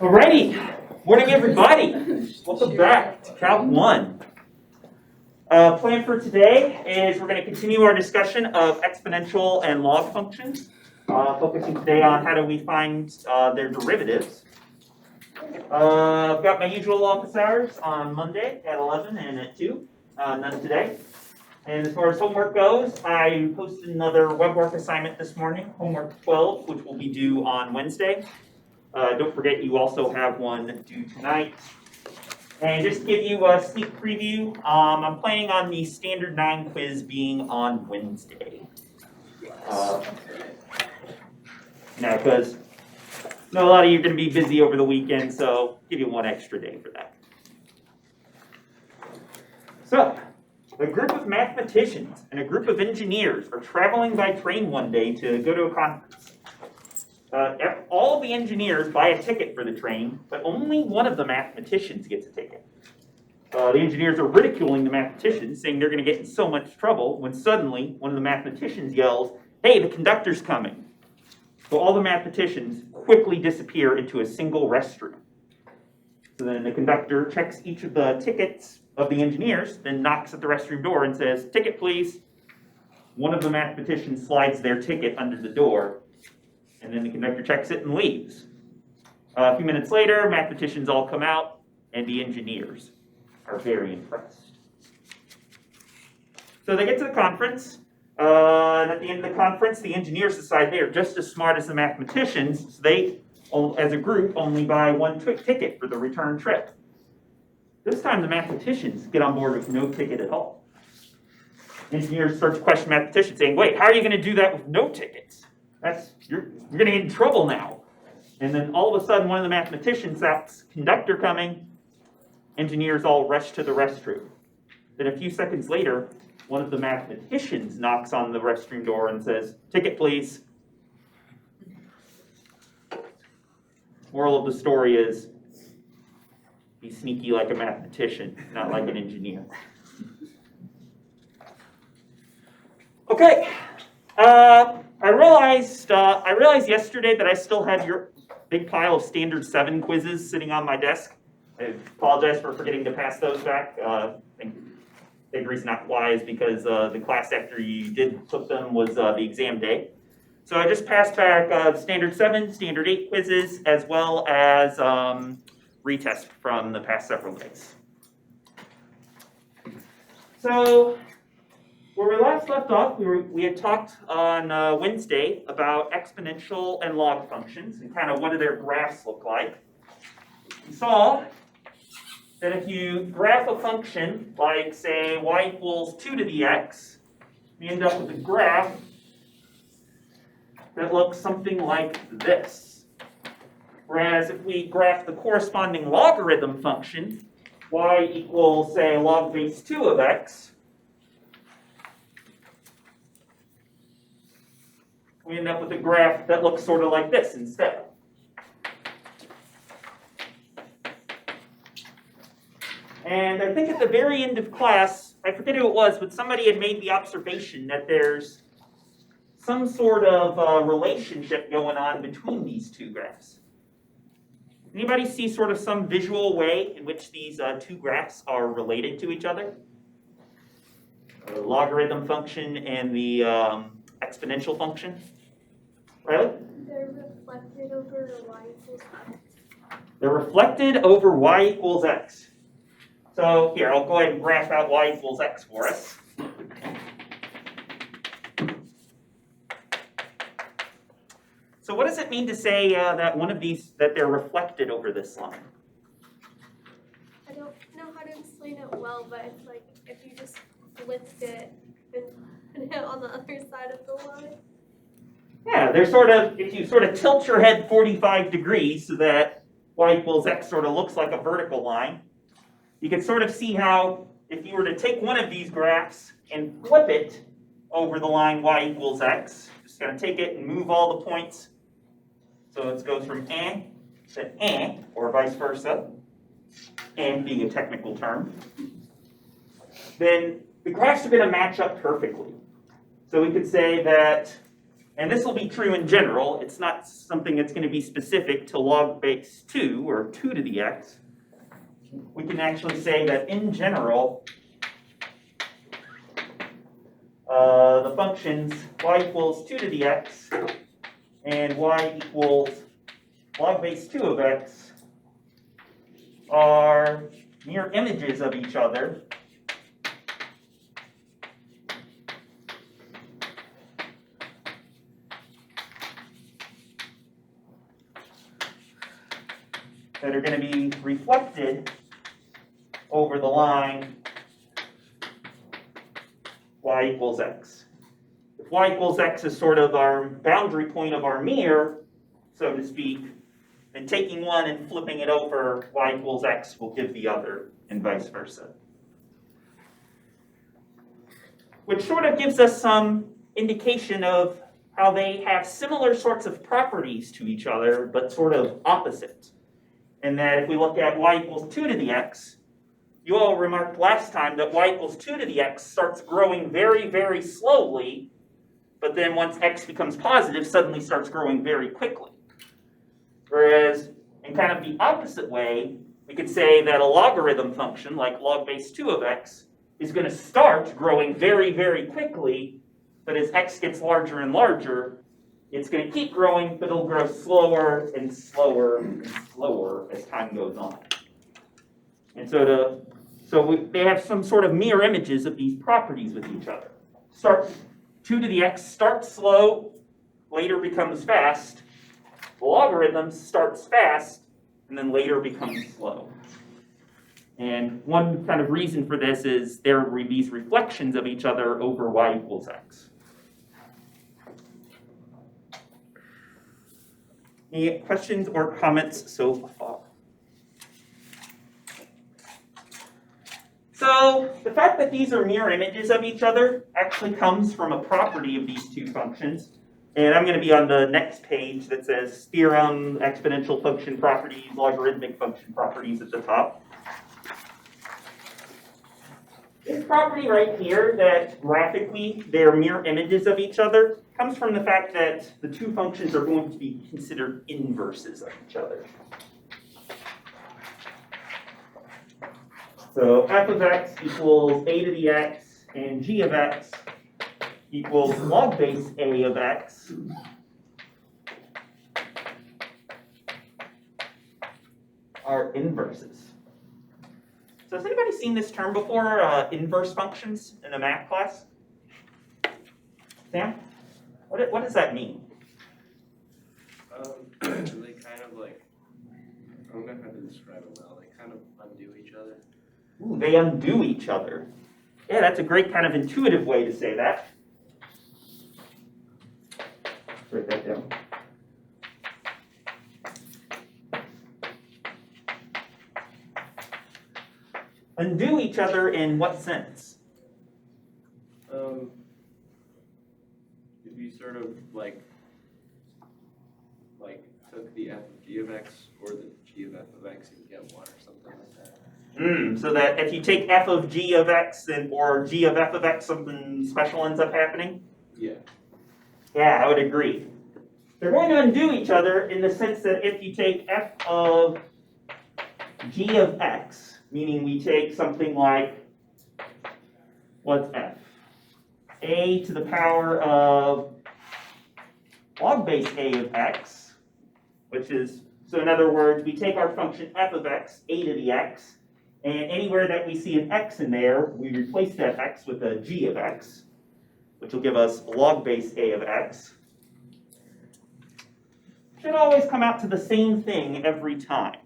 Alrighty, morning everybody. Welcome back to Calc 1. Plan for today is we're going to continue our discussion of exponential and log functions, focusing today on how do we find their derivatives. I've got my usual office hours on Monday at 11 and at 2, none today. And as far as homework goes, I posted another web work assignment this morning, homework 12, which will be due on Wednesday. Don't forget you also have one due tonight. And just to give you a sneak preview, I'm planning on the Standard 9 quiz being on Wednesday. Now, because I know a lot of you are going to be busy over the weekend, so give you one extra day for that. So, a group of mathematicians and a group of engineers are traveling by train one day to go to a conference. All of the engineers buy a ticket for the train, but only one of the mathematicians gets a ticket. The engineers are ridiculing the mathematicians, saying they're going to get in so much trouble, when suddenly one of the mathematicians yells, "Hey, the conductor's coming." So all the mathematicians quickly disappear into a single restroom. So then the conductor checks each of the tickets of the engineers, then knocks at the restroom door and says, "Ticket, please." One of the mathematicians slides their ticket under the door, and then the conductor checks it and leaves. A few minutes later, mathematicians all come out, and the engineers are very impressed. So they get to the conference, and at the end of the conference, the engineers decide they are just as smart as the mathematicians, so they, as a group, only buy one ticket for the return trip. This time, the mathematicians get on board with no ticket at all. Engineers start to question mathematicians, saying, "Wait, how are you going to do that with no tickets? You're going to get in trouble now." And then all of a sudden, one of the mathematicians shouts, "Conductor coming." Engineers all rush to the restroom. Then a few seconds later, one of the mathematicians knocks on the restroom door and says, "Ticket, please." Moral of the story is, be sneaky like a mathematician, not like an engineer. Okay. I realized yesterday that I still had your big pile of standard 7 quizzes sitting on my desk. I apologize for forgetting to pass those back. I think the big reason why is because the class after you did put them was the exam day. So I just passed back standard 7, standard 8 quizzes, as well as retest from the past several days. So where we last left off, we had talked on Wednesday about exponential and log functions and kind of what do their graphs look like. We saw that if you graph a function like, say, y equals 2 to the x, we end up with a graph that looks something like this. Whereas if we graph the corresponding logarithm function, y equals, say, log base 2 of x, we end up with a graph that looks sort of like this instead. And I think at the very end of class, I forget who it was, but somebody had made the observation that there's some sort of relationship going on between these two graphs. Anybody see sort of some visual way in which these two graphs are related to each other? The logarithm function and the exponential function? Right? They're reflected over y equals x. They're reflected over y equals x. So here, I'll go ahead and graph out y equals x for us. So what does it mean to say that one of these, that they're reflected over this line? I don't know how to explain it well, but it's like if you just flipped it and put it on the other side of the line. Yeah, they're sort of, if you sort of tilt your head 45 degrees so that y equals x sort of looks like a vertical line, you can sort of see how if you were to take one of these graphs and flip it over the line y equals x, just going to take it and move all the points. So it goes from and to and, or vice versa, and being a technical term. Then the graphs are going to match up perfectly. So we could say that And this will be true in general. It's not something that's going to be specific to log base 2 or 2 to the x. We can actually say that in general, the functions y equals 2 to the x and y equals log base 2 of x are mirror images of each other. That are going to be reflected over the line y equals x. If y equals x is sort of our boundary point of our mirror, so to speak, then taking one and flipping it over y equals x will give the other, and vice versa. Which sort of gives us some indication of how they have similar sorts of properties to each other, but sort of opposite. And that if we look at y equals 2 to the x, you all remarked last time that y equals 2 to the x starts growing very, very slowly, but then once x becomes positive, suddenly starts growing very quickly. Whereas in kind of the opposite way, we could say that a logarithm function, like log base 2 of x, is going to start growing very, very quickly, but as x gets larger and larger, it's going to keep growing, but it'll grow slower and slower and slower as time goes on. And so they have some sort of mirror images of these properties with each other. 2 to the x starts slow, later becomes fast. The logarithm starts fast, and then later becomes slow. And one kind of reason for this is there are these reflections of each other over y equals x. Any questions or comments so far? So the fact that these are mirror images of each other actually comes from a property of these two functions. And I'm going to be on the next page that says theorem, exponential function properties, logarithmic function properties at the top. This property right here, that graphically they're mirror images of each other, comes from the fact that the two functions are going to be considered inverses of each other. So f of x equals a to the x, and g of x equals log base a of x. Are inverses. So has anybody seen this term before, inverse functions, in a math class? Sam? What does that mean? They kind of like, I don't know how to describe it well, they kind of undo each other. Ooh, they undo each other. Yeah, that's a great kind of intuitive way to say that. Write that down. Undo each other in what sense? If you sort of like took the f of g of x or the g of f of x and get one or something like that. So that if you take f of g of x or g of f of x, something special ends up happening? Yeah. Yeah, I would agree. They're going to undo each other in the sense that if you take f of g of x, meaning we take something like, what's f? A to the power of log base a of x, which is, so in other words, we take our function f of x, a to the x, and anywhere that we see an x in there, we replace that x with a g of x, which will give us log base a of x. Should always come out to the same thing every time.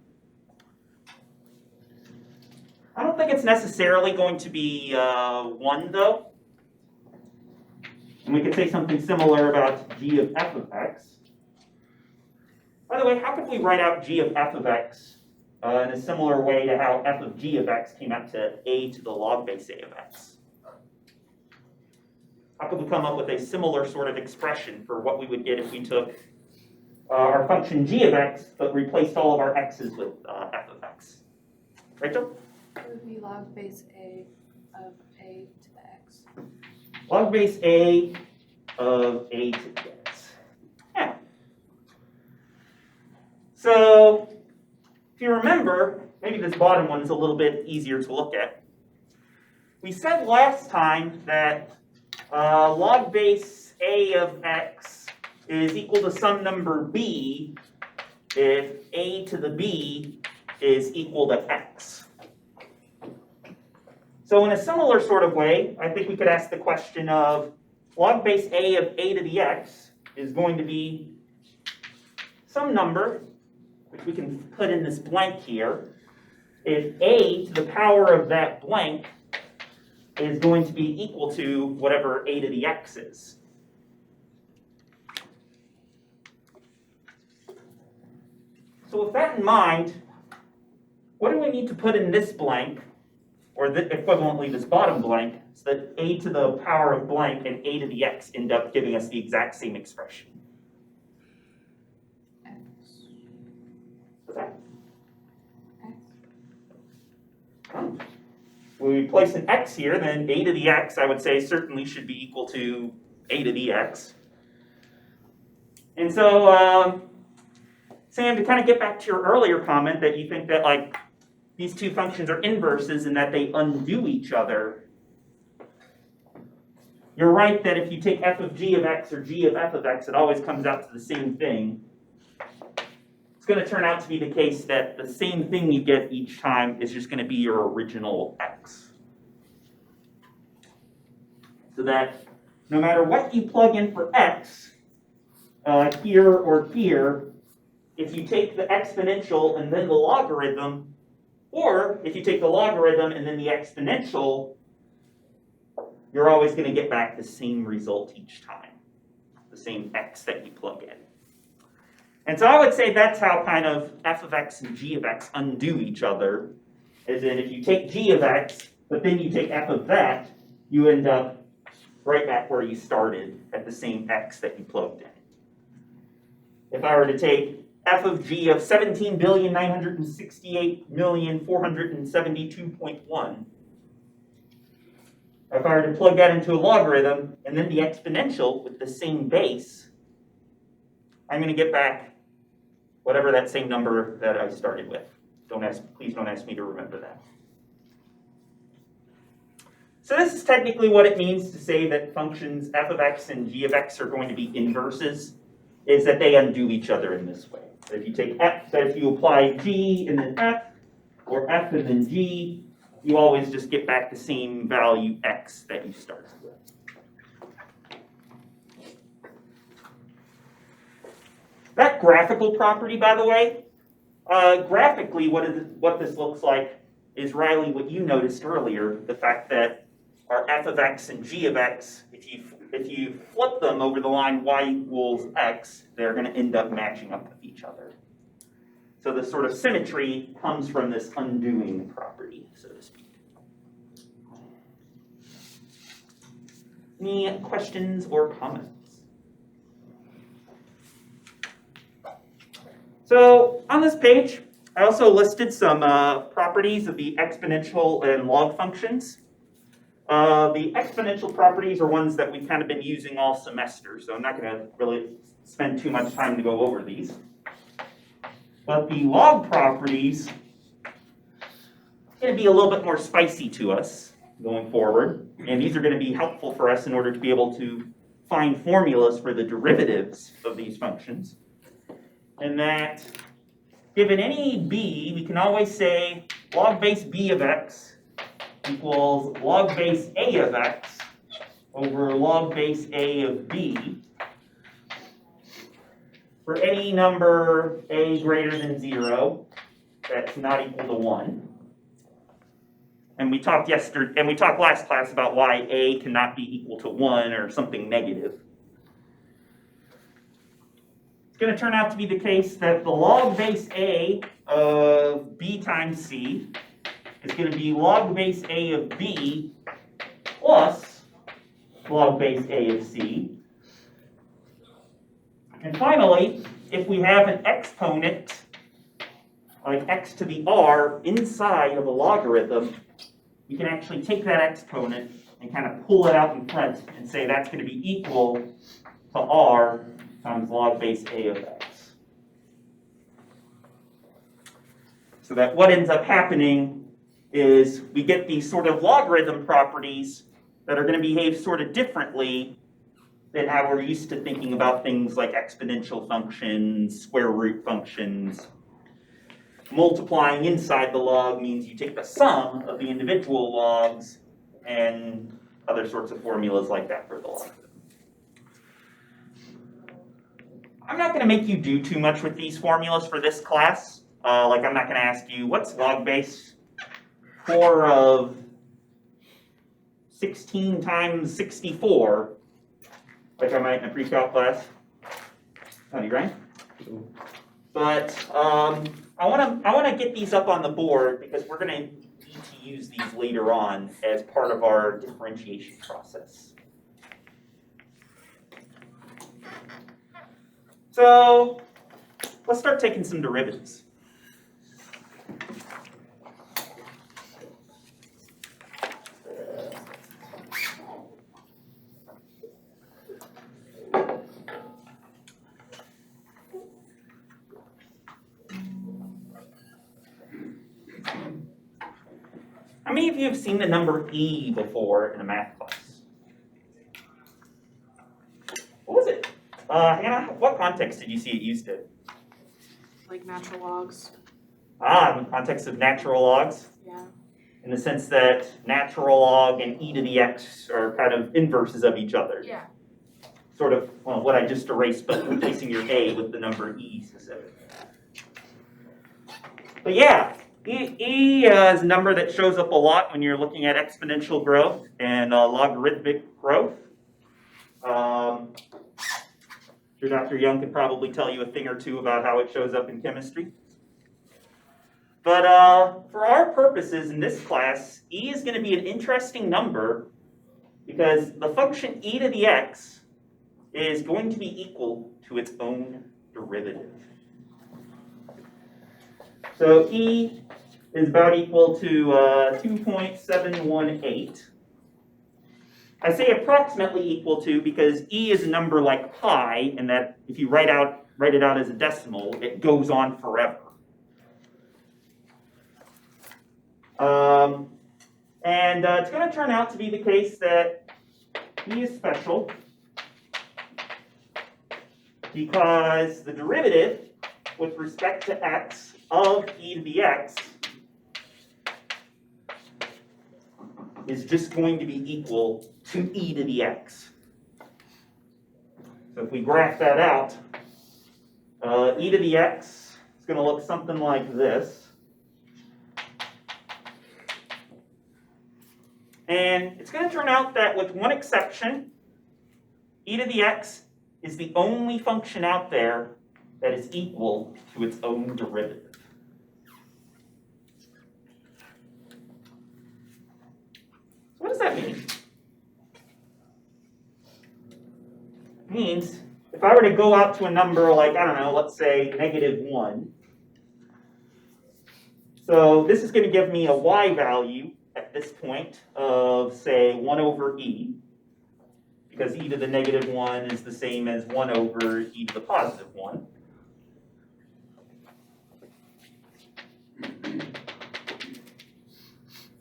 I don't think it's necessarily going to be 1 though. And we could say something similar about g of f of x. By the way, how could we write out g of f of x in a similar way to how f of g of x came out to a to the log base a of x? How could we come up with a similar sort of expression for what we would get if we took our function g of x, but replaced all of our x's with f of x? Rachel? It would be log base a of a to the x. Log base a of a to the x. So if you remember, maybe this bottom one is a little bit easier to look at. We said last time that log base a of x is equal to some number b if a to the b is equal to x. So in a similar sort of way, I think we could ask the question of log base a of a to the x is going to be some number, which we can put in this blank here, if a to the power of that blank is going to be equal to whatever a to the x is. So with that in mind, what do we need to put in this blank, or equivalently this bottom blank, so that a to the power of blank and a to the x end up giving us the exact same expression? What's that? When we place an x here, then a to the x, I would say, certainly should be equal to a to the x. And so, Sam, to kind of get back to your earlier comment that you think that like these two functions are inverses and that they undo each other, you're right that if you take f of g of x or g of f of x, it always comes out to the same thing. It's going to turn out to be the case that the same thing you get each time is just going to be your original x. So that no matter what you plug in for x, here or here, if you take the exponential and then the logarithm, or if you take the logarithm and then the exponential, you're always going to get back the same result each time, the same x that you plug in. And so I would say that's how kind of f of x and g of x undo each other, is that if you take g of x, but then you take f of that, you end up right back where you started at the same x that you plugged in. If I were to take f of g of 17,968,472.1, if I were to plug that into a logarithm and then the exponential with the same base, I'm going to get back whatever that same number that I started with. Please don't ask me to remember that. So this is technically what it means to say that functions f of x and g of x are going to be inverses, is that they undo each other in this way. So if you take f, so if you apply g and then f, or f and then g, you always just get back the same value x that you started with. That graphical property, by the way, graphically what this looks like is, Riley, what you noticed earlier, the fact that our f of x and g of x, if you flip them over the line y equals x, they're going to end up matching up with each other. So the sort of symmetry comes from this undoing property, so to speak. Any questions or comments? So on this page, I also listed some properties of the exponential and log functions. The exponential properties are ones that we've kind of been using all semester, so I'm not going to really spend too much time to go over these. But the log properties are going to be a little bit more spicy to us going forward, and these are going to be helpful for us in order to be able to find formulas for the derivatives of these functions. And that given any b, we can always say log base b of x equals log base a of x over log base a of b for any number a greater than 0 that's not equal to 1. And we talked last class about why a cannot be equal to 1 or something negative. It's going to turn out to be the case that the log base a of b times c is going to be log base a of b plus log base a of c. And finally, if we have an exponent, like x to the r, inside of a logarithm, we can actually take that exponent and kind of pull it out in front and say that's going to be equal to r times log base a of x. So that what ends up happening is we get these sort of logarithm properties that are going to behave sort of differently than how we're used to thinking about things like exponential functions, square root functions. Multiplying inside the log means you take the sum of the individual logs and other sorts of formulas like that for the logarithm. I'm not going to make you do too much with these formulas for this class. Like I'm not going to ask you, what's log base 4 of 16 times 64, like I might in a pre-calc class. Howdy, Brian. But I want to get these up on the board because we're going to need to use these later on as part of our differentiation process. So let's start taking some derivatives. How many of you have seen the number e before in a math class? What was it? Hannah, what context did you see it used in? Like natural logs. In the context of natural logs? Yeah. In the sense that natural log and e to the x are kind of inverses of each other. Yeah. Sort of, well, what I just erased, but replacing your a with the number e specifically. But yeah, e is a number that shows up a lot when you're looking at exponential growth and logarithmic growth. Sure, Dr. Young could probably tell you a thing or two about how it shows up in chemistry. But for our purposes in this class, e is going to be an interesting number because the function e to the x is going to be equal to its own derivative. So e is about equal to 2.718. I say approximately equal to because e is a number like pi, and that if you write it out as a decimal, it goes on forever. And it's going to turn out to be the case that e is special because the derivative with respect to x of e to the x is just going to be equal to e to the x. So if we graph that out, e to the x is going to look something like this. And it's going to turn out that with one exception, e to the x is the only function out there that is equal to its own derivative. What does that mean? It means if I were to go out to a number like, I don't know, let's say -1. So this is going to give me a y value at this point of, say, 1 over e, because e to the -1 is the same as 1 over e to the +1.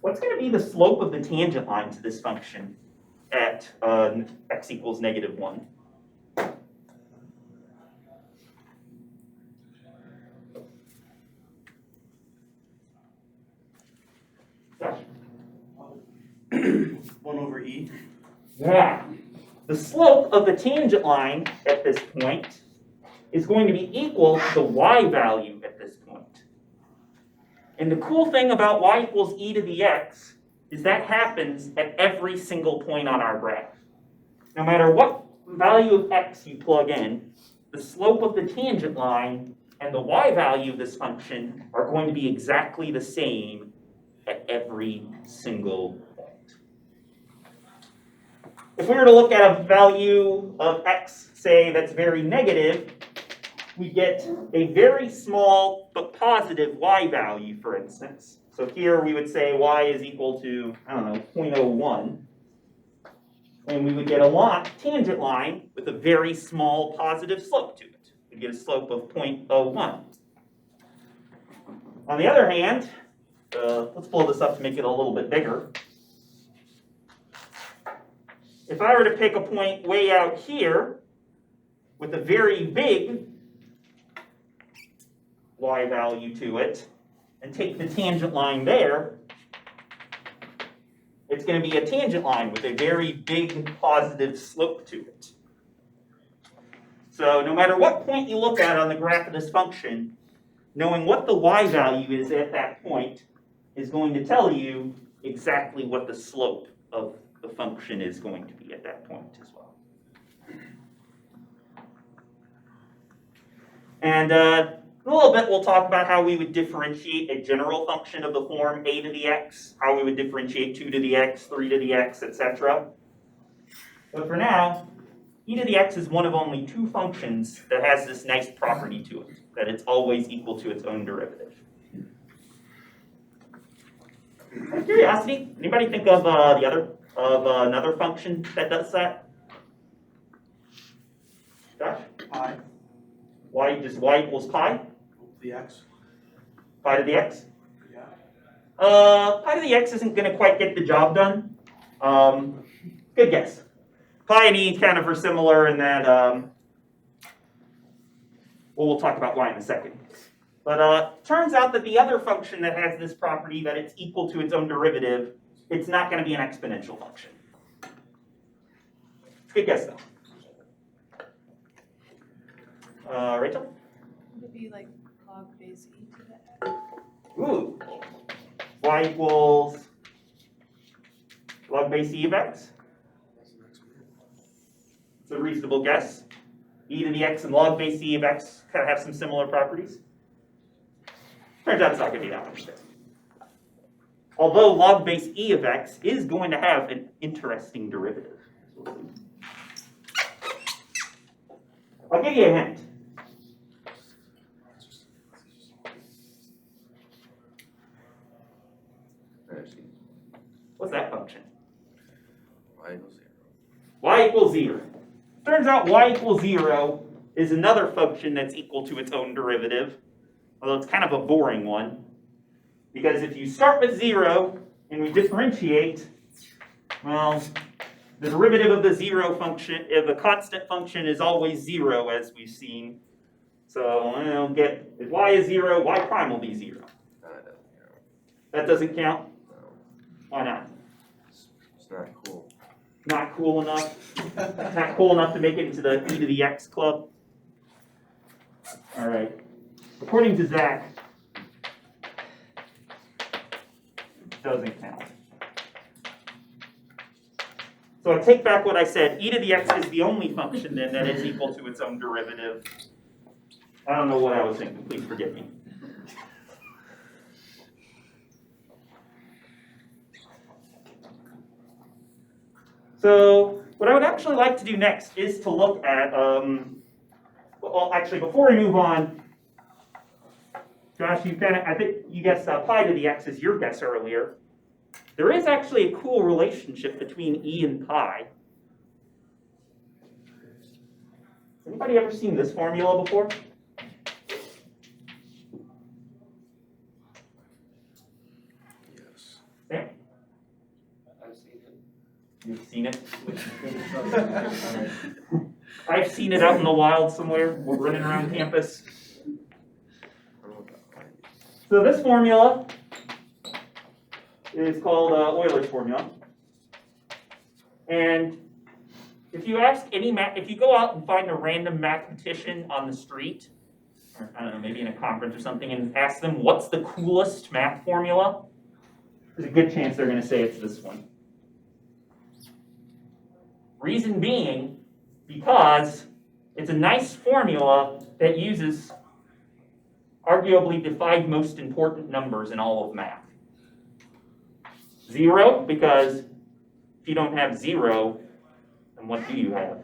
What's going to be the slope of the tangent line to this function at x equals -1? Josh? 1 over e. Yeah. The slope of the tangent line at this point is going to be equal to the y value at this point. And the cool thing about y equals e to the x is that happens at every single point on our graph. No matter what value of x you plug in, the slope of the tangent line and the y value of this function are going to be exactly the same at every single point. If we were to look at a value of x, say, that's very negative, we get a very small but positive y value, for instance. So here we would say y is equal to, I don't know, 0.01. And we would get a tangent line with a very small positive slope to it. We'd get a slope of 0.01. On the other hand, let's blow this up to make it a little bit bigger. If I were to pick a point way out here with a very big y value to it, and take the tangent line there, it's going to be a tangent line with a very big positive slope to it. So no matter what point you look at on the graph of this function, knowing what the y value is at that point is going to tell you exactly what the slope of the function is going to be at that point as well. And in a little bit, we'll talk about how we would differentiate a general function of the form a to the x, how we would differentiate 2 to the x, 3 to the x, etc. But for now, e to the x is one of only 2 functions that has this nice property to it, that it's always equal to its own derivative. Out of curiosity, anybody think of another function that does that? Josh? Pi. Does y equals pi? The x. Pi to the x? Yeah. Pi to the x isn't going to quite get the job done. Good guess. Pi and e kind of are similar in that, well, we'll talk about y in a second. But turns out that the other function that has this property, that it's equal to its own derivative, it's not going to be an exponential function. Good guess, though. Rachel? Would it be like log base e to the x? Ooh. Y equals log base e of x. It's a reasonable guess. E to the x and log base e of x kind of have some similar properties. Turns out it's not going to be that much there. Although log base e of x is going to have an interesting derivative. I'll give you a hint. What's that function? Y equals 0. Y equals 0. Turns out y equals 0 is another function that's equal to its own derivative, although it's kind of a boring one. Because if you start with 0 and we differentiate, well, the derivative of the 0 function, of a constant function, is always 0, as we've seen. So I don't get, if y is 0, y prime will be 0. No, it doesn't count. That doesn't count? No, Why not? it's not cool. Not cool enough? Not cool enough to make it into the e to the x club? All right. According to Zach, it doesn't count. So I take back what I said. E to the x is the only function then that is equal to its own derivative. I don't know what I was thinking. Please forgive me. So what I would actually like to do next is to look at, well, actually, before we move on, Josh, I think you guessed pi to the x is your guess earlier. There is actually a cool relationship between e and pi. Has anybody ever seen this formula before? Yes. Sam? I've seen it. You've seen it? I've seen it out in the wild somewhere. We're running around campus. I don't know about y. So this formula is called Euler's formula. And if you ask if you go out and find a random mathematician on the street, or I don't know, maybe in a conference or something, and ask them what's the coolest math formula, there's a good chance they're going to say it's this one. Reason being, because it's a nice formula that uses arguably the 5 most important numbers in all of math. 0, because if you don't have 0, then what do you have?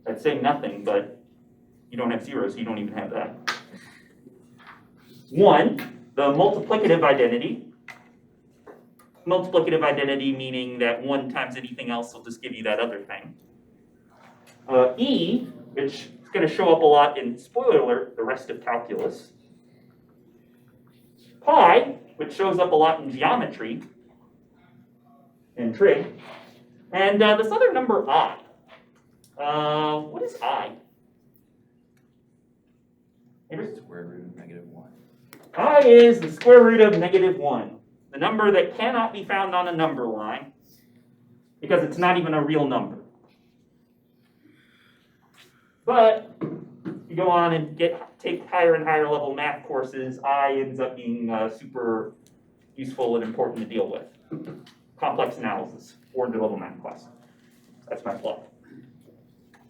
I'd say nothing, but you don't have 0, so you don't even have that. 1, the multiplicative identity. Multiplicative identity meaning that 1 times anything else will just give you that other thing. E, which is going to show up a lot in, spoiler alert, the rest of calculus. pi, which shows up a lot in geometry and trig, and this other number I. What is I? Square root of -1. I is the square root of -1, the number that cannot be found on a number line because it's not even a real number. But if you go on and take higher and higher level math courses, I ends up being super useful and important to deal with. Complex analysis, 400 level math class. That's my plug.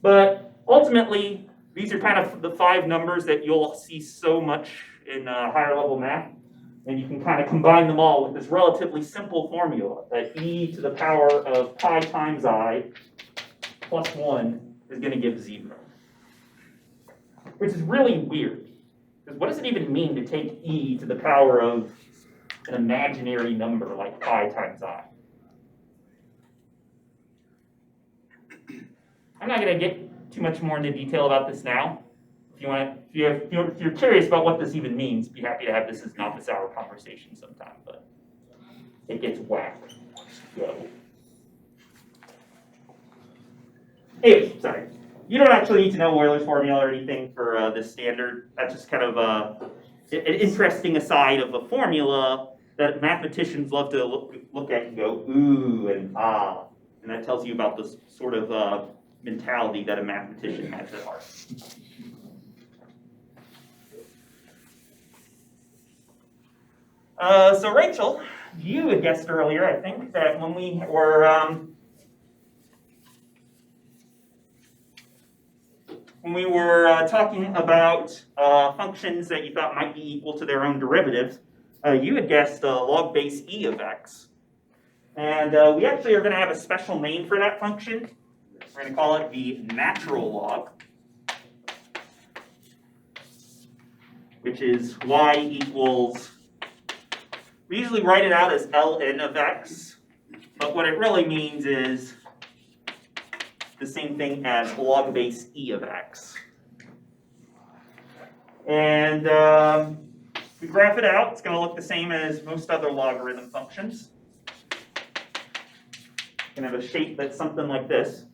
But ultimately, these are kind of the 5 numbers that you'll see so much in higher level math. And you can kind of combine them all with this relatively simple formula that e to the power of pi times I plus 1 is going to give 0. Which is really weird. Because what does it even mean to take e to the power of an imaginary number like pi times I? I'm not going to get too much more into detail about this now. If you're curious about what this even means, be happy to have this as an office hour conversation sometime, but it gets whacked. So. Anyway, sorry. You don't actually need to know Euler's formula or anything for this standard. That's just kind of an interesting aside of a formula that mathematicians love to look at and go, ooh and ah. And that tells you about this sort of mentality that a mathematician has at heart. So Rachel, you had guessed earlier, I think, that when we were talking about functions that you thought might be equal to their own derivatives, you had guessed log base e of x. And we actually are going to have a special name for that function. We're going to call it the natural log, which is y equals, we usually write it out as ln of x, but what it really means is the same thing as log base e of x. And if we graph it out, it's going to look the same as most other logarithm functions. It's going to have a shape that's something like this.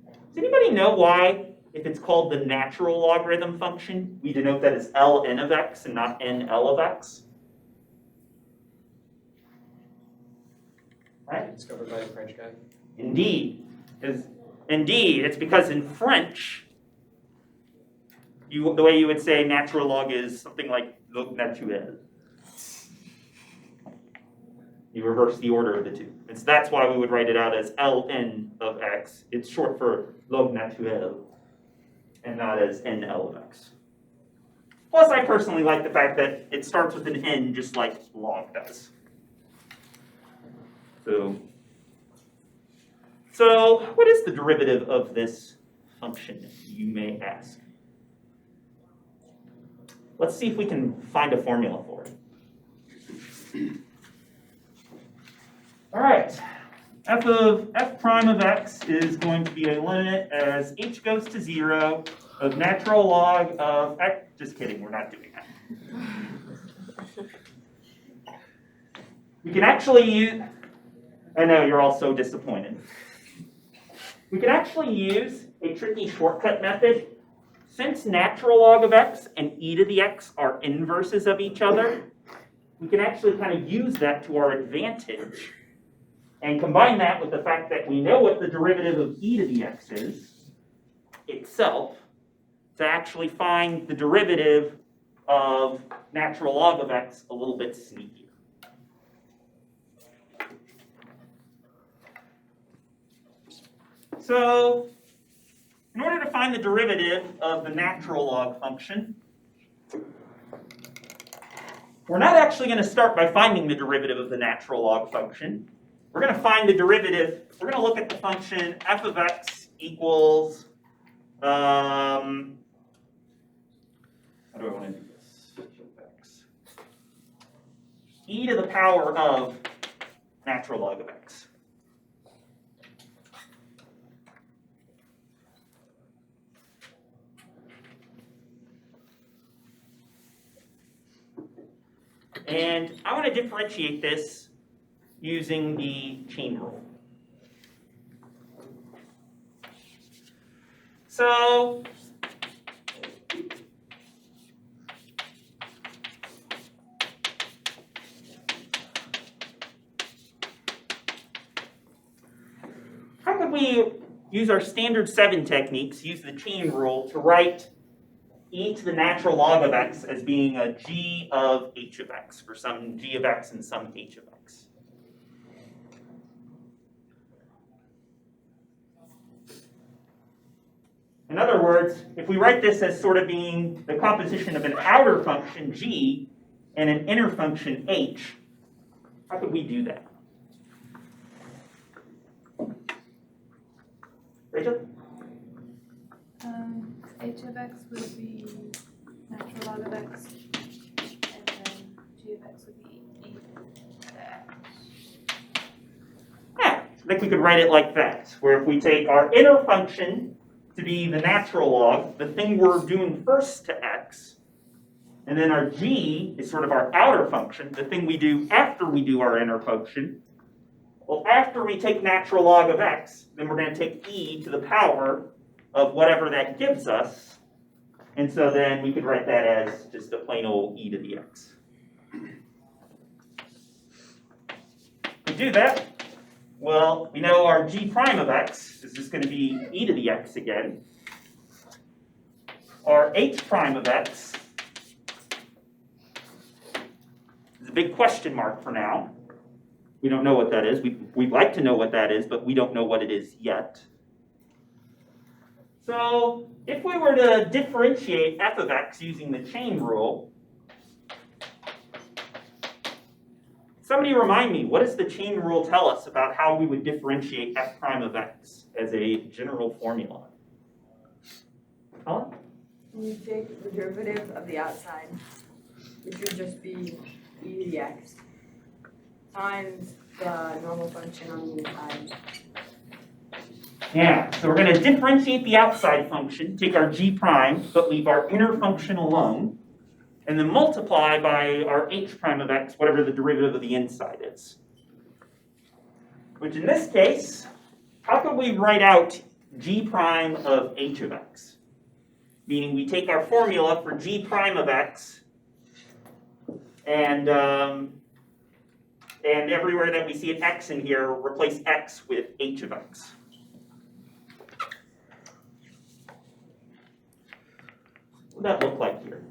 Does anybody know why, if it's called the natural logarithm function, we denote that as ln of x and not nl of x? Right? Discovered by a French guy. Indeed. Indeed, it's because in French, the way you would say natural log is something like log naturel. You reverse the order of the two. That's why we would write it out as ln of x. It's short for log naturel, and not as nl of x. Plus, I personally like the fact that it starts with an n just like log does. So what is the derivative of this function, you may ask? Let's see if we can find a formula for it. All right, f prime of x is going to be a limit as h goes to 0 of natural log of x. Just kidding, we're not doing that. We can actually use, I know you're all so disappointed. We can actually use a tricky shortcut method. Since natural log of x and e to the x are inverses of each other, we can actually kind of use that to our advantage and combine that with the fact that we know what the derivative of e to the x is itself to actually find the derivative of natural log of x a little bit sneakier. So, in order to find the derivative of the natural log function, we're not actually going to start by finding the derivative of the natural log function. We're going to find the derivative. We're going to look at the function f of x equals, how do I want to do this? X. E to the power of natural log of x. And I want to differentiate this using the chain rule. So how could we use our standard 7 techniques, use the chain rule to write e to the natural log of x as being a g of h of x for some g of x and some h of x? In other words, if we write this as sort of being the composition of an outer function g and an inner function h, how could we do that? Rachel? H of x would be natural log of x, and then g of x would be e to the x. Yeah, I think we could write it like that, where if we take our inner function to be the natural log, the thing we're doing first to x, and then our g is sort of our outer function, the thing we do after we do our inner function. Well, after we take natural log of x, then we're going to take e to the power of whatever that gives us. And so then we could write that as just a plain old e to the x. To do that, well, we know our g prime of x is just going to be e to the x again. Our h prime of x is a big question mark for now. We don't know what that is. We'd like to know what that is, but we don't know what it is yet. So if we were to differentiate f of x using the chain rule, somebody remind me, what does the chain rule tell us about how we would differentiate f prime of x as a general formula? Helen? You take the derivative of the outside, which would just be e to the x, times the normal function on the inside. Yeah, so we're going to differentiate the outside function, take our g prime, but leave our inner function alone, and then multiply by our h prime of x, whatever the derivative of the inside is. Which in this case, how could we write out g prime of h of x? Meaning we take our formula for g prime of x, and everywhere that we see an x in here, replace x with h of x. What would that look like here?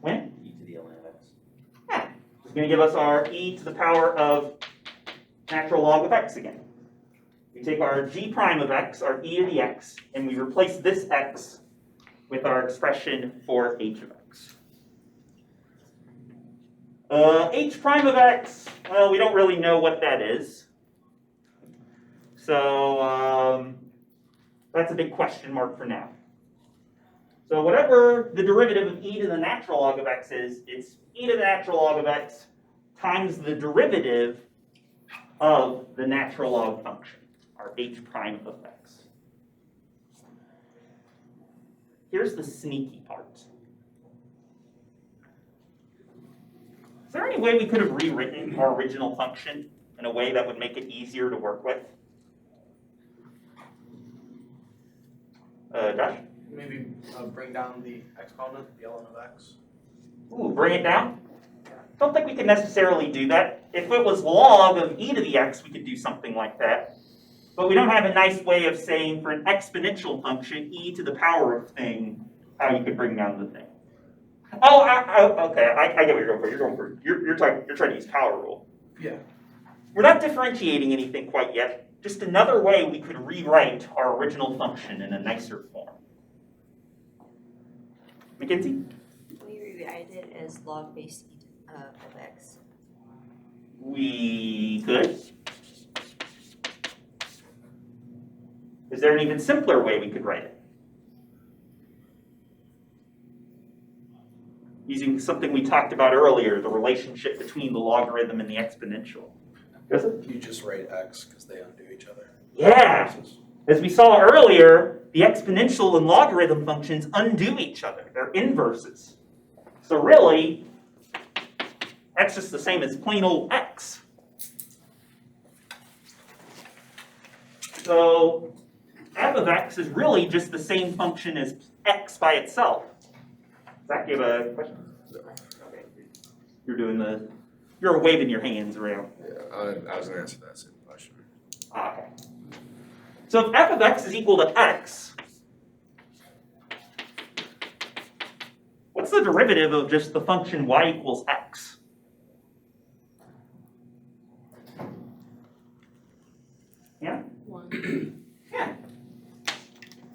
When? E to the ln of x. Yeah, it's going to give us our e to the power of natural log of x again. We take our g prime of x, our e to the x, and we replace this x with our expression for h of x. H prime of x, well, we don't really know what that is. So that's a big question mark for now. So whatever the derivative of e to the natural log of x is, it's e to the natural log of x times the derivative of the natural log function, our h prime of x. Here's the sneaky part. Is there any way we could have rewritten our original function in a way that would make it easier to work with? Josh? Maybe bring down the exponent, the ln of x. Ooh, bring it down? Don't think we could necessarily do that. If it was log of e to the x, we could do something like that. But we don't have a nice way of saying for an exponential function, e to the power of thing, how you could bring down the thing. Oh, okay, I get what you're going for. You're trying to use power rule. Yeah. We're not differentiating anything quite yet. Just another way we could rewrite our original function in a nicer form. Mackenzie? We rewrite it as log base e of x. We could. Is there an even simpler way we could write it? Using something we talked about earlier, the relationship between the logarithm and the exponential. You just write x because they undo each other. Yeah. As we saw earlier, the exponential and logarithm functions undo each other. They're inverses. So really, that's just the same as plain old x. So f of x is really just the same function as x by itself. Zach, you have a question? Okay. You're waving your hands around. Yeah, I was gonna answer that same question. Okay. So if f of x is equal to x, what's the derivative of just the function y equals x? Yeah? 1. Yeah.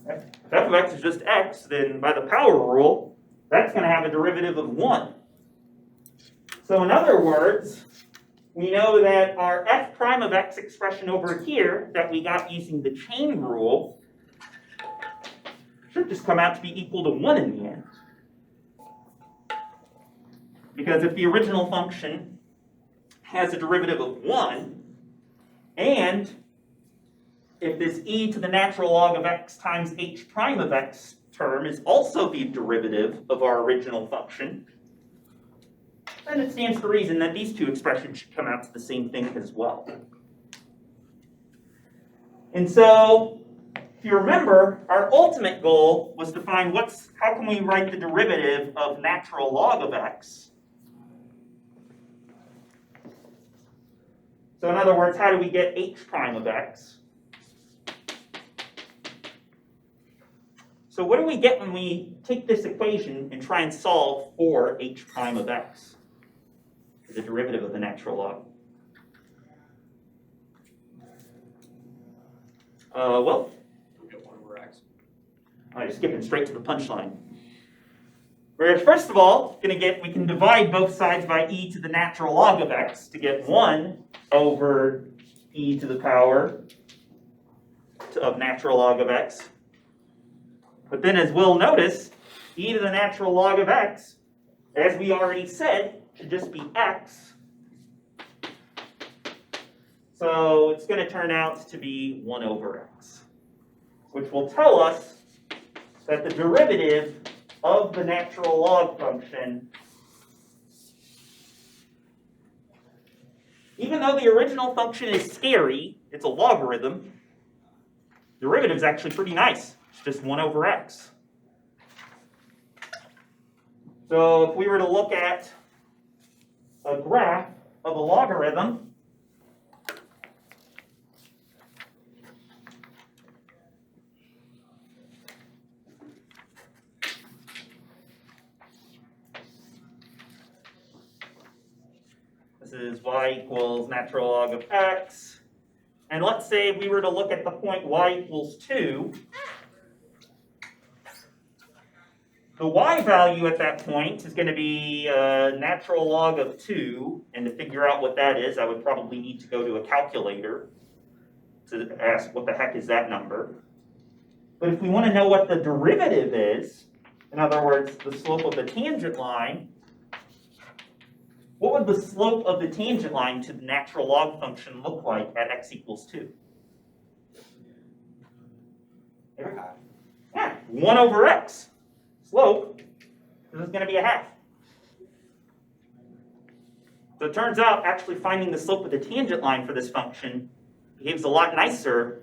If f of x is just x, then by the power rule, that's going to have a derivative of 1. So in other words, we know that our f prime of x expression over here that we got using the chain rule should just come out to be equal to 1 in the end. Because if the original function has a derivative of 1, and if this e to the natural log of x times h prime of x term is also the derivative of our original function, then it stands to reason that these two expressions should come out to the same thing as well. And so, if you remember, our ultimate goal was to find how can we write the derivative of natural log of x? So in other words, how do we get h prime of x? So what do we get when we take this equation and try and solve for h prime of x? The derivative of the natural log. Well, We get 1 over x. I'm just skipping straight to the punchline. We're first of all we can divide both sides by e to the natural log of x to get 1 over e to the power of natural log of x. But then as we'll notice, e to the natural log of x, as we already said, should just be x. So it's going to turn out to be 1 over x, which will tell us that the derivative of the natural log function, even though the original function is scary, it's a logarithm, derivative is actually pretty nice. It's just 1 over x. So if we were to look at a graph of a logarithm, this is y equals natural log of x. And let's say we were to look at the point y equals 2. The y value at that point is going to be natural log of 2. And to figure out what that is, I would probably need to go to a calculator to ask what the heck is that number. But if we want to know what the derivative is, in other words, the slope of the tangent line, what would the slope of the tangent line to the natural log function look like at x equals 2? Yeah, 1 over x. Slope, this is going to be a half. So it turns out actually finding the slope of the tangent line for this function behaves a lot nicer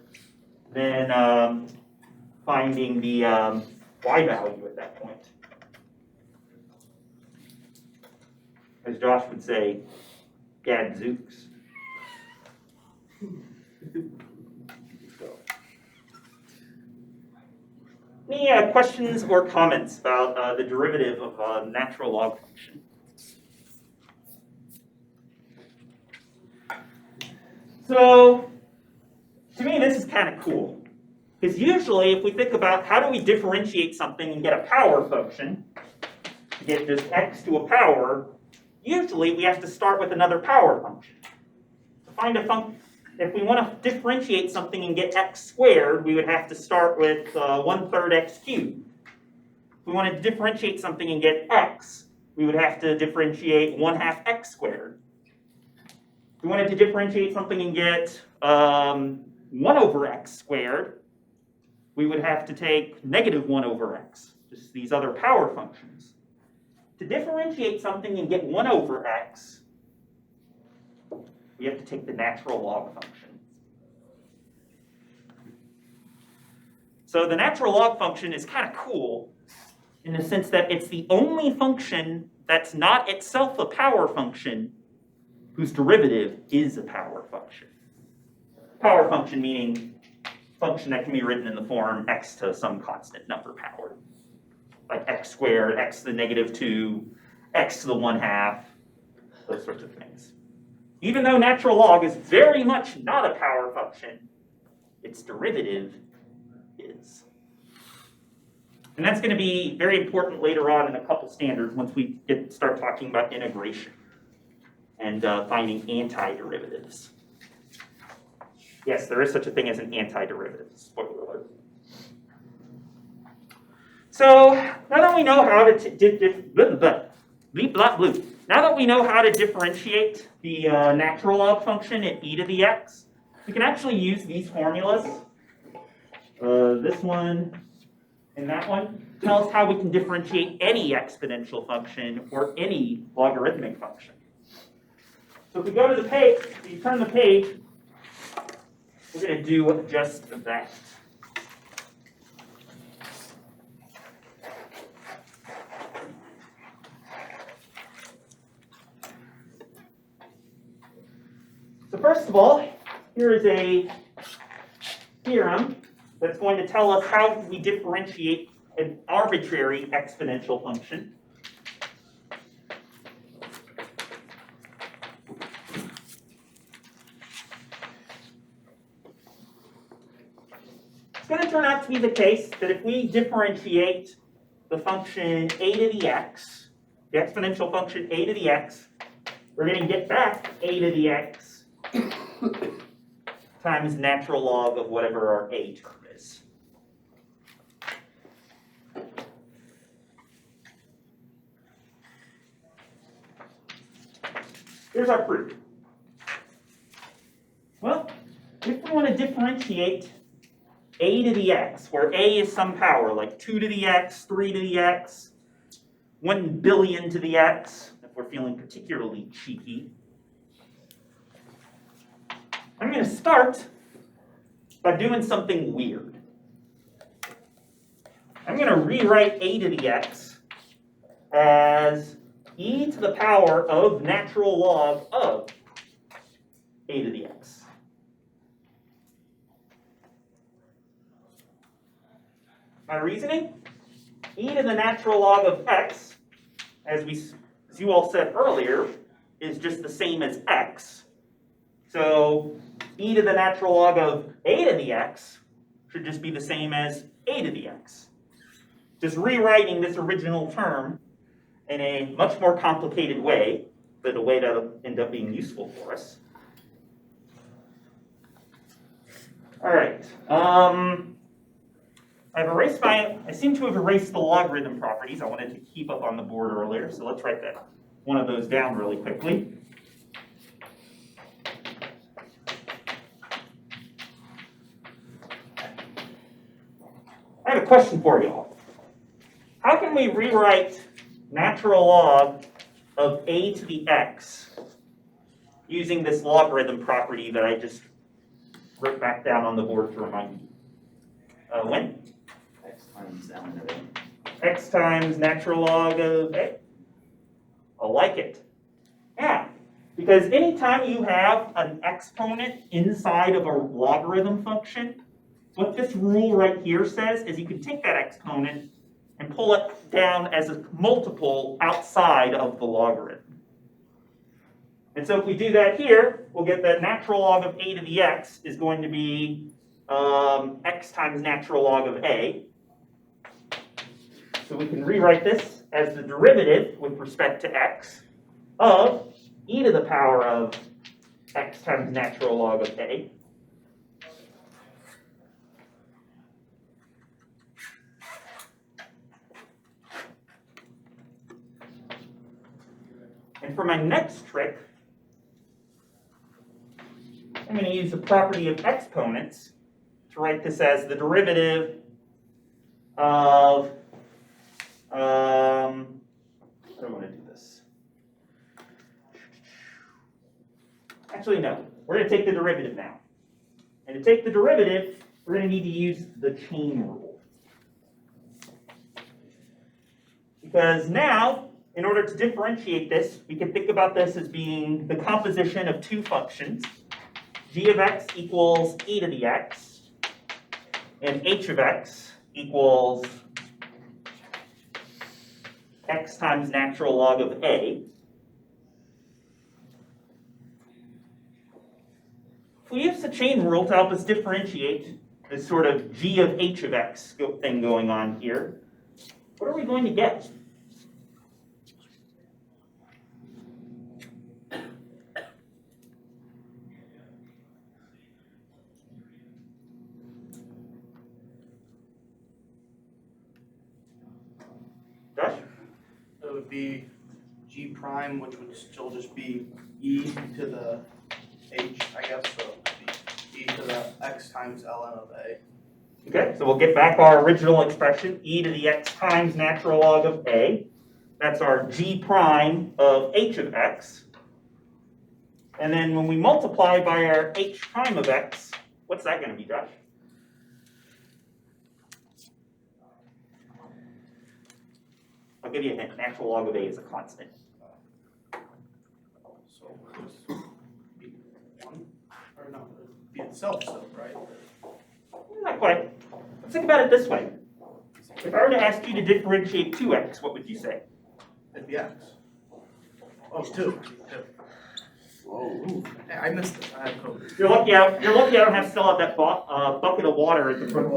than finding the y value at that point. As Josh would say, gadzooks. Any questions or comments about the derivative of a natural log function? So, to me, this is kind of cool. Because usually, if we think about how do we differentiate something and get a power function, to get just x to a power, usually we have to start with another power function. To find a function, if we want to differentiate something and get x squared, we would have to start with 1/3 x cubed. If we wanted to differentiate something and get x, we would have to differentiate 1/2 x squared. If we wanted to differentiate something and get 1 over x squared, we would have to take -1 over x, just these other power functions. to differentiate something and get 1 over x, we have to take the natural log function. So the natural log function is kind of cool in the sense that it's the only function that's not itself a power function whose derivative is a power function. Power function meaning function that can be written in the form x to some constant number power. Like x squared, x to the negative 2, x to the 1/2, those sorts of things. Even though natural log is very much not a power function, its derivative is. And that's going to be very important later on in a couple standards once we start talking about integration and finding antiderivatives. Yes, there is such a thing as an antiderivative. Spoiler alert. So now that we know how to now that we know how to differentiate the natural log function at e to the x, we can actually use these formulas. This one and that one tell us how we can differentiate any exponential function or any logarithmic function. So if we go to the page, if you turn the page, we're going to do just that. So first of all, here is a theorem that's going to tell us how we differentiate an arbitrary exponential function. It's going to turn out to be the case that if we differentiate the function a to the x, the exponential function a to the x, we're going to get back a to the x times natural log of whatever our a term is. Here's our proof. Well, if we want to differentiate a to the x, where a is some power, like 2 to the x, 3 to the x, 1 billion to the x, if we're feeling particularly cheeky, I'm going to start by doing something weird. I'm going to rewrite a to the x as e to the power of natural log of a to the x. My reasoning? E to the natural log of x, as you all said earlier, is just the same as x. So e to the natural log of a to the x should just be the same as a to the x. Just rewriting this original term in a much more complicated way, but a way that'll end up being useful for us. All right. I seem to have erased the logarithm properties I wanted to keep up on the board earlier, so let's write one of those down really quickly. I have a question for you all. How can we rewrite natural log of a to the x using this logarithm property that I just wrote back down on the board to remind you? When? X times ln of a. X times natural log of a. I like it. Yeah, because anytime you have an exponent inside of a logarithm function, what this rule right here says is you can take that exponent and pull it down as a multiple outside of the logarithm. And so if we do that here, we'll get that natural log of a to the x is going to be x times natural log of a. So we can rewrite this as the derivative with respect to x of e to the power of x times natural log of a. And for my next trick, I'm going to use the property of exponents to write this as the derivative of, how do actually no. We're going to take the derivative now. And to take the derivative, we're going to need to use the chain rule. Because now, in order to differentiate this, we can think about this as being the composition of two functions. G of x equals e to the x, and h of x equals x times natural log of a. If we use the chain rule to help us differentiate this sort of g of h of x thing going on here, what are we going to get? Josh? It would be G prime, which would still just be e to the h, I guess, so it would be e to the x times ln of a. Okay, so we'll get back our original expression, e to the x times natural log of a. That's our g prime of h of x. And then when we multiply by our h prime of x, what's that going to be, Josh? I'll give you a hint. Natural log of a is a constant. So it would be 1, or no, it would be itself still, right? Not quite. Let's think about it this way. If I were to ask you to differentiate 2x, what would you say? It'd be x. Oh, it's 2. Whoa. Hey, I missed it. I had code. You're lucky I don't have still have that bucket of water at the front.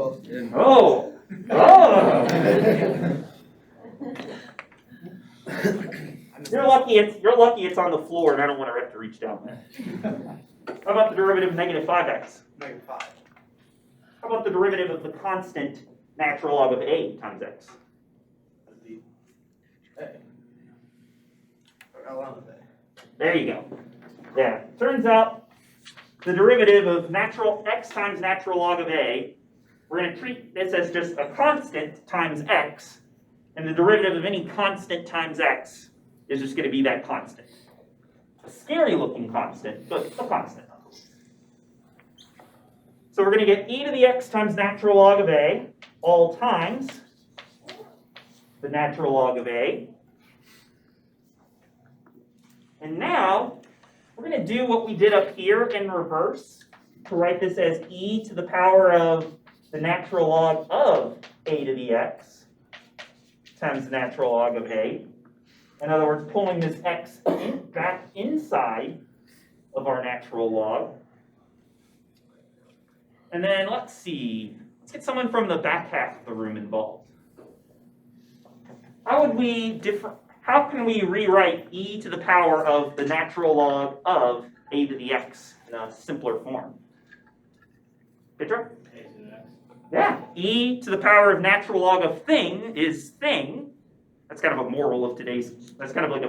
Oh! Oh! You're lucky it's on the floor and I don't want to have to reach down there. How about the derivative of negative 5x? Negative 5. How about the derivative of the constant natural log of a times x? That'd be a. Or ln of a. There you go. Yeah, turns out the derivative of natural x times natural log of a, we're going to treat this as just a constant times x, and the derivative of any constant times x is just going to be that constant. A scary looking constant, but a constant. So we're going to get e to the x times natural log of a all times the natural log of a. And now we're going to do what we did up here in reverse to write this as e to the power of the natural log of a to the x times the natural log of a. In other words, pulling this x back inside of our natural log. And then let's see, let's get someone from the back half of the room involved. How can we rewrite e to the power of the natural log of a to the x in a simpler form? Petra? Yeah, e to the power of natural log of thing is thing. That's kind of a moral of that's kind of like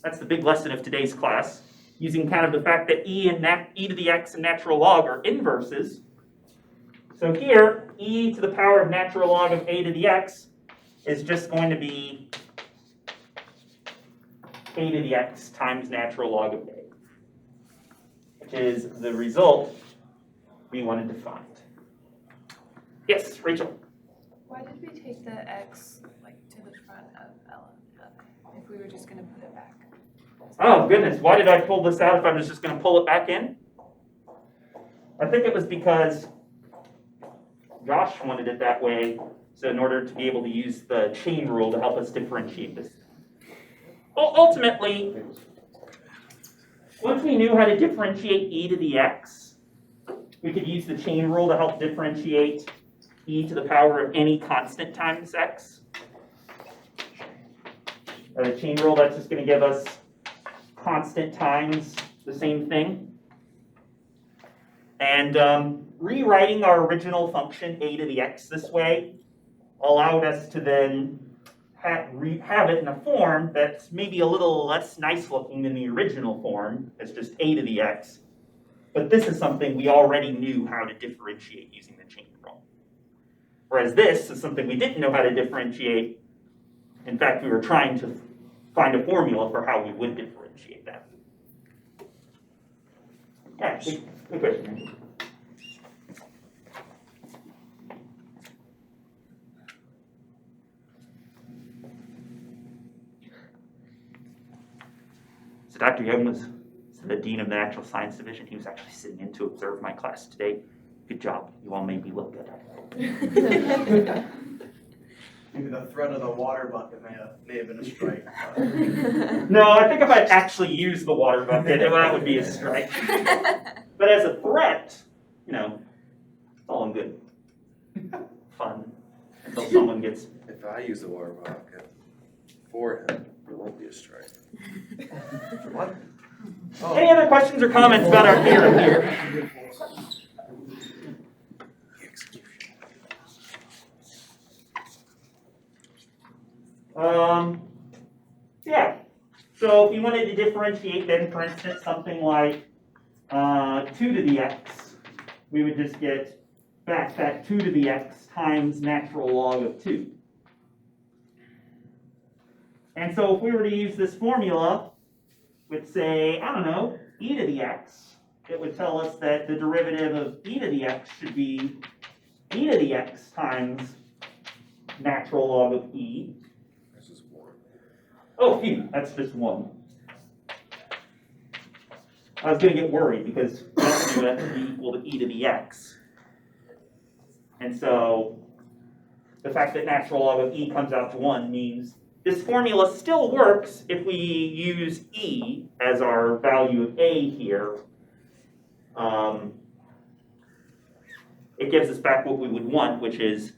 that's the big lesson of today's class, using kind of the fact that e to the x and natural log are inverses. So here, e to the power of natural log of a to the x is just going to be a to the x times natural log of a, which is the result we wanted to find. Yes, Rachel? Why did we take the x to the front of ln if we were just going to put it back? Oh goodness, why did I pull this out if I was just going to pull it back in? I think it was because Josh wanted it that way, so in order to be able to use the chain rule to help us differentiate this. Ultimately, once we knew how to differentiate e to the x, we could use the chain rule to help differentiate e to the power of any constant times x. The chain rule, that's just going to give us constant times the same thing. And rewriting our original function a to the x this way allowed us to then have it in a form that's maybe a little less nice looking than the original form. It's just a to the x. But this is something we already knew how to differentiate using the chain rule. Whereas this is something we didn't know how to differentiate. In fact, we were trying to find a formula for how we would differentiate that. Yeah, good question. So Dr. Young was the Dean of the Natural Science Division. He was actually sitting in to observe my class today. Good job. You all made me look good. Maybe the threat of the water bucket may have been a strike. But No, I think if I actually used the water bucket, that would be a strike. But as a threat, you know, it's all in good fun until someone gets. If I use the water bucket for him, it won't be a strike. what? Any other questions or comments about our theorem here? Yeah. So if you wanted to differentiate then, for instance, something like 2 to the x, we would just get back that 2 to the x times natural log of 2. And so if we were to use this formula with, say, I don't know, e to the x, it would tell us that the derivative of e to the x should be e to the x times natural log of e. This is 1. Oh, phew, that's just 1. I was going to get worried because that's going to be equal to e to the x. And so the fact that natural log of e comes out to 1 means this formula still works if we use e as our value of a here. It gives us back what we would want, which is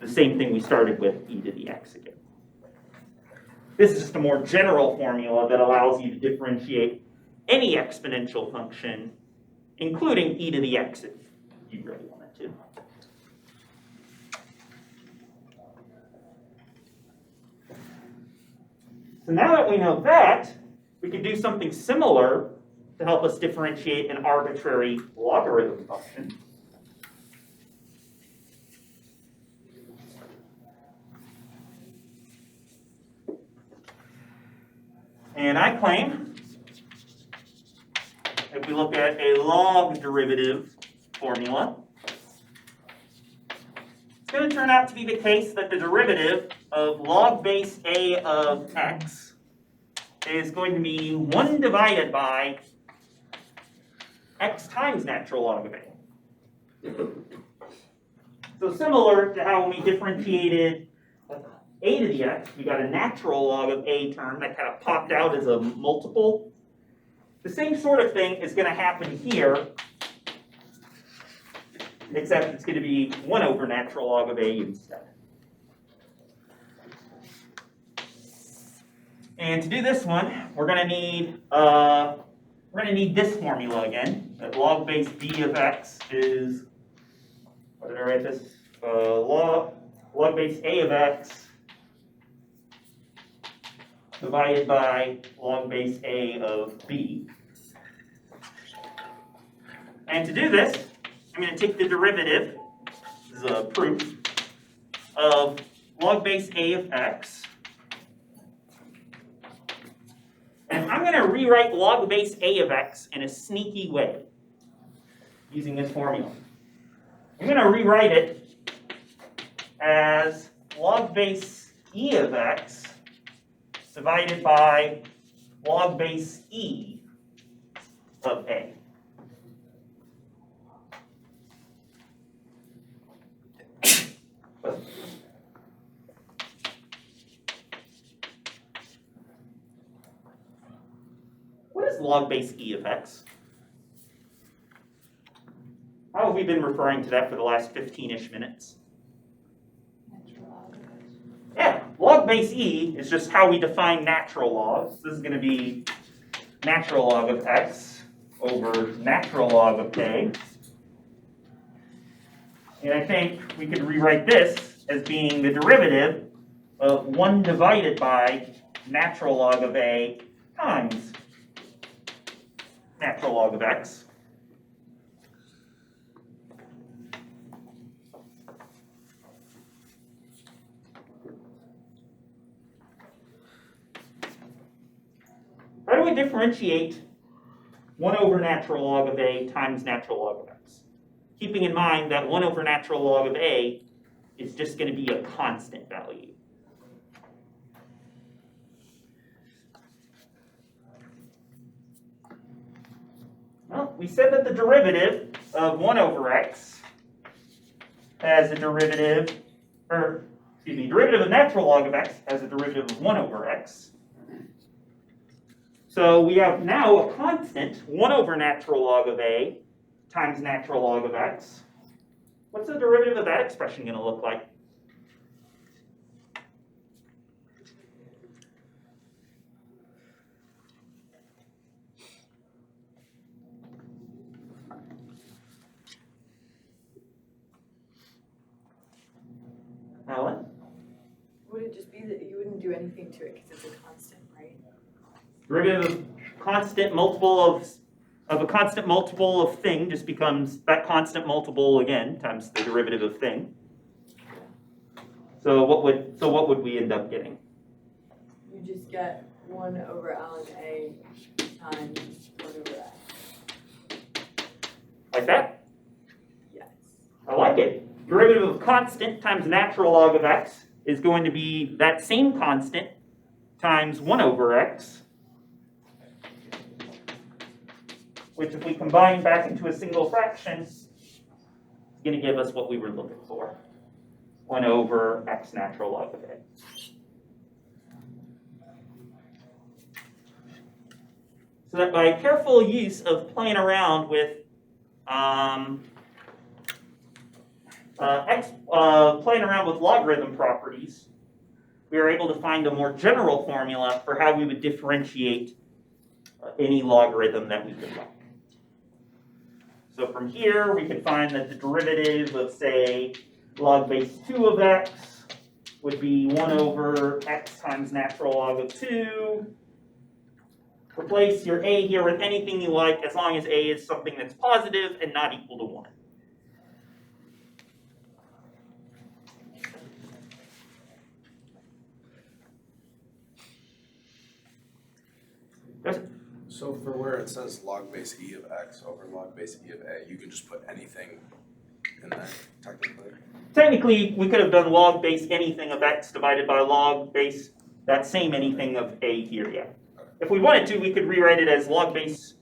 the same thing we started with, e to the x again. This is just a more general formula that allows you to differentiate any exponential function, including e to the x if you really wanted to. So now that we know that, we can do something similar to help us differentiate an arbitrary logarithm function. And I claim, if we look at a log derivative formula, it's going to turn out to be the case that the derivative of log base a of x is going to be 1 divided by x times natural log of a. So similar to how when we differentiated a to the x, we got a natural log of a term that kind of popped out as a multiple. The same sort of thing is going to happen here, except it's going to be 1 over natural log of a instead. And to do this one, we're going to need this formula again. That log base b of x is, what did I write this? Log base a of x divided by log base a of b. And to do this, I'm going to take the derivative, this is a proof, of log base a of x. And I'm going to rewrite log base a of x in a sneaky way using this formula. I'm going to rewrite it as log base e of x divided by log base e of a. What is log base e of x? How have we been referring to that for the last 15-ish minutes? Natural log of x. Yeah, log base e is just how we define natural logs. This is going to be natural log of x over natural log of a. And I think we could rewrite this as being the derivative of 1 divided by natural log of a times natural log of x. How do we differentiate 1 over natural log of A times natural log of X. Keeping in mind that 1 over natural log of A is just going to be a constant value. Well, we said that the derivative of 1 over X has a derivative, derivative of natural log of X has a derivative of 1 over X. So we have now a constant, 1 over natural log of A times natural log of X. What's the derivative of that expression going to look like? Alan? Would it just be that you wouldn't do anything to it because it's a constant, right? Derivative of constant multiple of a constant multiple of thing just becomes that constant multiple again times the derivative of thing. So what would we end up getting? You just get 1 over ln A times 1 over X. Like that? Yes. I like it. Derivative of constant times natural log of X is going to be that same constant times 1 over X, which if we combine back into a single fraction, is going to give us what we were looking for. 1 over X natural log of A. So that by careful use of playing around with playing around with logarithm properties, we are able to find a more general formula for how we would differentiate any logarithm that we could like. So from here, we could find that the derivative of, say, log base 2 of X would be 1 over X times natural log of 2. Replace your A here with anything you like, as long as A is something that's positive and not equal to 1. So for where it says log base e of x over log base e of a, you can just put anything in there, technically? Technically, we could have done log base anything of X divided by log base that same anything of A here, yeah. If we wanted to, we could rewrite it as log base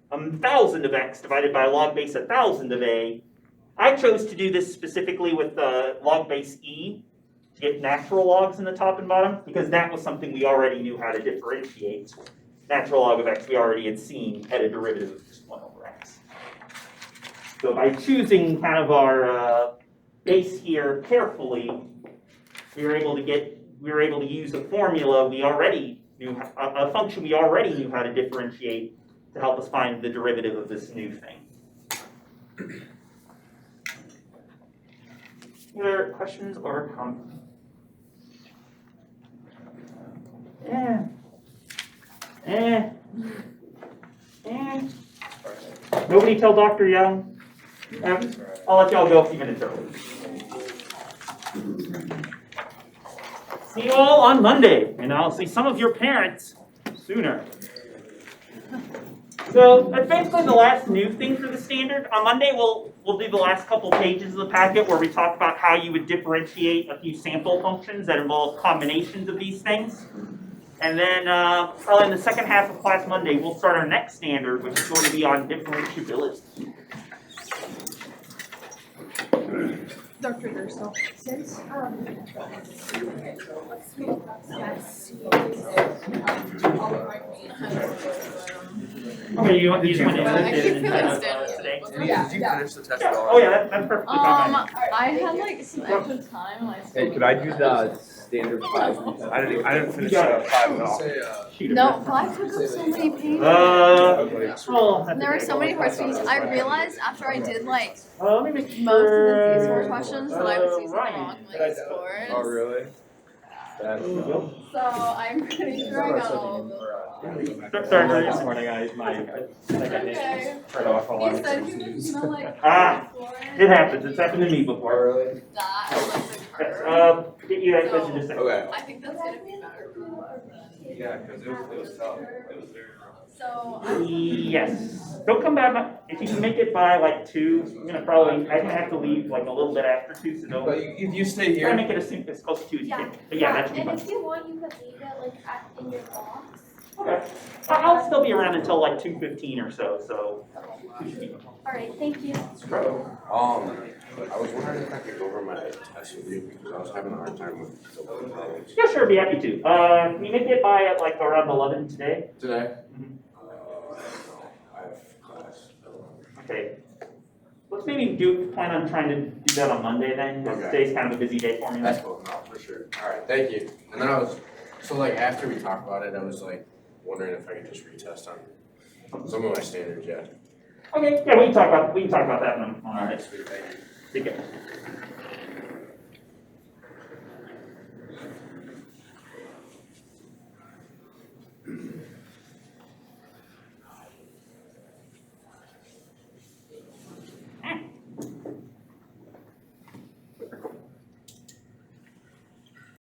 1,000 of X divided by log base 1,000 of A. I chose to do this specifically with log base E to get natural logs in the top and bottom, because that was something we already knew how to differentiate. Natural log of X we already had seen had a derivative of just 1 over X. So by choosing kind of our base here carefully, we were able to use a formula we already knew, a function we already knew how to differentiate to help us find the derivative of this new thing. Any other questions or comments? Nobody tell Dr. Young? I'll let y'all go a few minutes early. See you all on Monday, and I'll see some of your parents sooner. So that's basically the last new thing for the standard. On Monday, we'll do the last couple pages of the packet where we talk about how you would differentiate a few sample functions that involve combinations of these things. And then probably in the second half of class Monday, we'll start our next standard, which is going to be on differentiability. Dr. Gersel, since Okay, you want to I keep feeling today? Did you finish the test? Oh yeah, that's perfectly fine. I had like some extra time. Hey, could I do the standard 5? I didn't finish Yeah. 5 at all. No, 5 took up so many pages. Well, There were so many questions. I realized after I did like let me make most sure. of the Z4 questions that I was using the Right. wrong like scores. Oh, really? That's So I'm pretty sure I got all of them. Sorry. This morning I Okay. turned off a lot He of said he didn't know like Ah, scoring. It happens. It's happened to me before. really? That was like the curve. Get you that question in a second. Okay. I think that's gonna be better. Yeah, because it was tough. It was very rough. So, Yes, don't come back, if you can make it by like 2, I'm gonna have to leave like a little bit after 2, so don't. But if you stay Try to here, make it as close to 2 as you Yeah. can, but yeah, that should be And fine. if you want, you could leave it like in your box. Okay, I'll still be around until like 2:15 or so. Okay. we should be- Alright, thank you. I was wondering if I could go over my test with you because I was having a hard time with the problems. Yeah, sure, be happy to. Can you make it by like around 11 today? Today? Mhm. No, I have class. Okay. Let's maybe plan on trying to do that on Monday then, because Okay. today's kind of a busy day for me. That's cool, no, for sure. Alright, thank you. And then so like after we talked about it, I was like wondering if I could just retest on some of my standards yet. Okay, yeah, we can talk about that on Monday. Sweet, thank you. Take care.